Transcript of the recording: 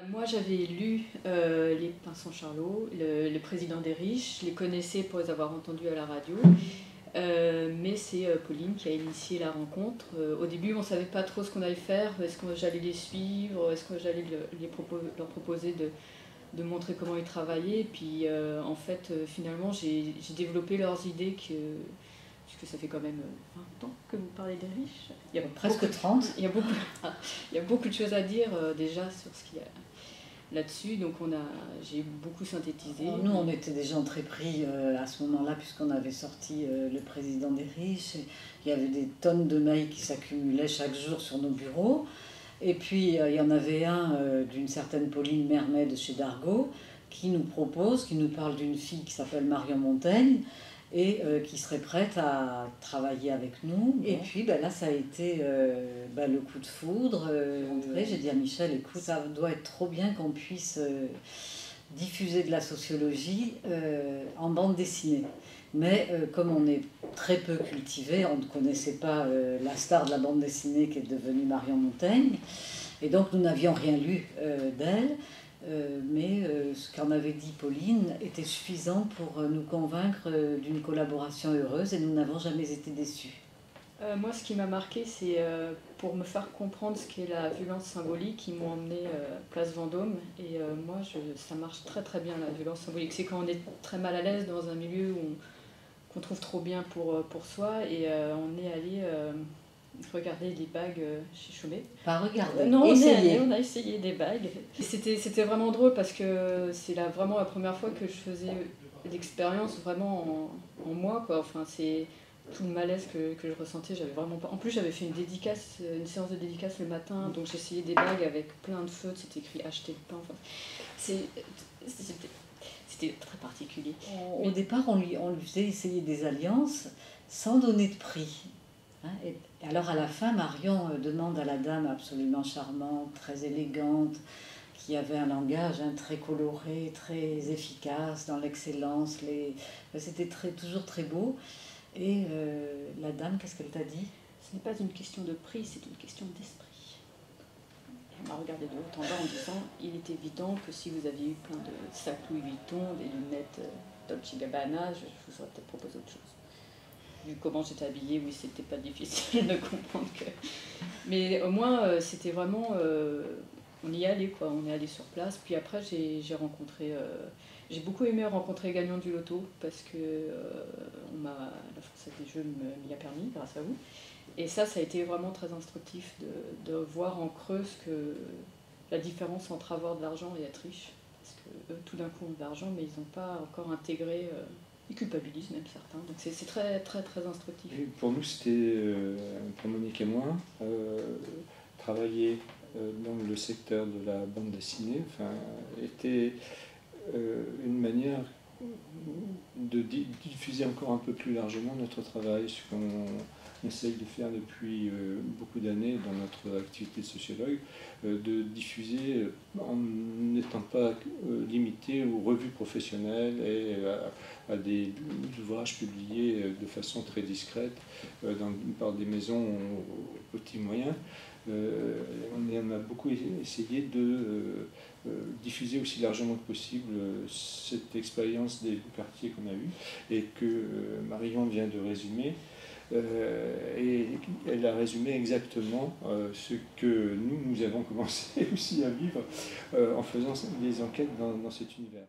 Moi, j'avais lu les Pinsons Charlot, le président des riches. Je les connaissais pour les avoir entendus à la radio. Mais c'est Pauline qui a initié la rencontre. Au début, on ne savait pas trop ce qu'on allait faire. Est-ce que j'allais les suivre? Est-ce que j'allais leur proposer de montrer comment ils travaillaient? Et puis, en fait, finalement, j'ai développé leurs idées puisque ça fait quand même 20 ans que vous parlez des riches. Il y a presque 30. Il y a beaucoup de choses à dire déjà sur ce qu'il y a là-dessus, donc j'ai beaucoup synthétisé. Nous, on était des gens très pris à ce moment-là, puisqu'on avait sorti Le président des riches. Il y avait des tonnes de mails qui s'accumulaient chaque jour sur nos bureaux. Et puis, il y en avait un d'une certaine Pauline Mermet de chez Dargaud, qui nous parle d'une fille qui s'appelle Marion Montaigne, et qui serait prête à travailler avec nous. Et puis là, ça a été le coup de foudre. J'ai dit à Michel, écoute, ça doit être trop bien qu'on puisse diffuser de la sociologie en bande dessinée. Mais comme on est très peu cultivé, on ne connaissait pas la star de la bande dessinée qui est devenue Marion Montaigne. Et donc nous n'avions rien lu d'elle. Mais ce qu'en avait dit Pauline était suffisant pour nous convaincre d'une collaboration heureuse, et nous n'avons jamais été déçus. Moi, ce qui m'a marqué, c'est pour me faire comprendre ce qu'est la violence symbolique, ils m'ont emmené place Vendôme. Et moi, ça marche très très bien, la violence symbolique. C'est quand on est très mal à l'aise dans un milieu qu'on trouve trop bien pour soi. Et on est allé regarder des bagues chez Chaumet. Pas regarder, non, on a essayé des bagues. C'était vraiment drôle parce que c'est vraiment la première fois que je faisais l'expérience vraiment en moi, quoi. Enfin, c'est tout le malaise que je ressentais, j'avais vraiment pas. En plus, j'avais fait une séance de dédicace le matin, donc j'essayais des bagues avec plein de feutres, c'était écrit acheter le pain. Enfin, c'était très particulier. Au départ, on lui faisait essayer des alliances sans donner de prix. Et alors à la fin, Marion demande à la dame absolument charmante, très élégante, qui avait un langage très coloré, très efficace dans l'excellence. C'était toujours très beau. Et la dame, qu'est-ce qu'elle t'a dit? Ce n'est pas une question de prix, c'est une question d'esprit. Elle m'a regardé de haut en bas en disant, il est évident que si vous aviez eu plein de sacs Louis Vuitton, des lunettes Dolce & Gabbana, je vous aurais peut-être proposé autre chose. Vu comment j'étais habillée, oui, c'était pas difficile de comprendre que... Mais au moins, c'était vraiment... on y allait, quoi. On est allé sur place. Puis après, j'ai rencontré... j'ai beaucoup aimé rencontrer Gagnant du Loto, parce que la Française des Jeux m'y a permis, grâce à vous. Et ça a été vraiment très instructif de voir en creux la différence entre avoir de l'argent et être riche. Parce que eux, tout d'un coup, ont de l'argent, mais ils n'ont pas encore intégré... Ils culpabilisent même certains, donc c'est très très très instructif. Et pour nous, c'était, pour Monique et moi, travailler dans le secteur de la bande dessinée était une manière de diffuser encore un peu plus largement notre travail, ce qu'on essaye de faire depuis beaucoup d'années dans notre activité de sociologue, de diffuser en n'étant pas limité aux revues professionnelles et à des ouvrages publiés de façon très discrète par des maisons aux petits moyens. On a beaucoup essayé de diffuser aussi largement que possible cette expérience des quartiers qu'on a eue et que Marion vient de résumer. Et elle a résumé exactement ce que nous avons commencé aussi à vivre en faisant des enquêtes dans cet univers.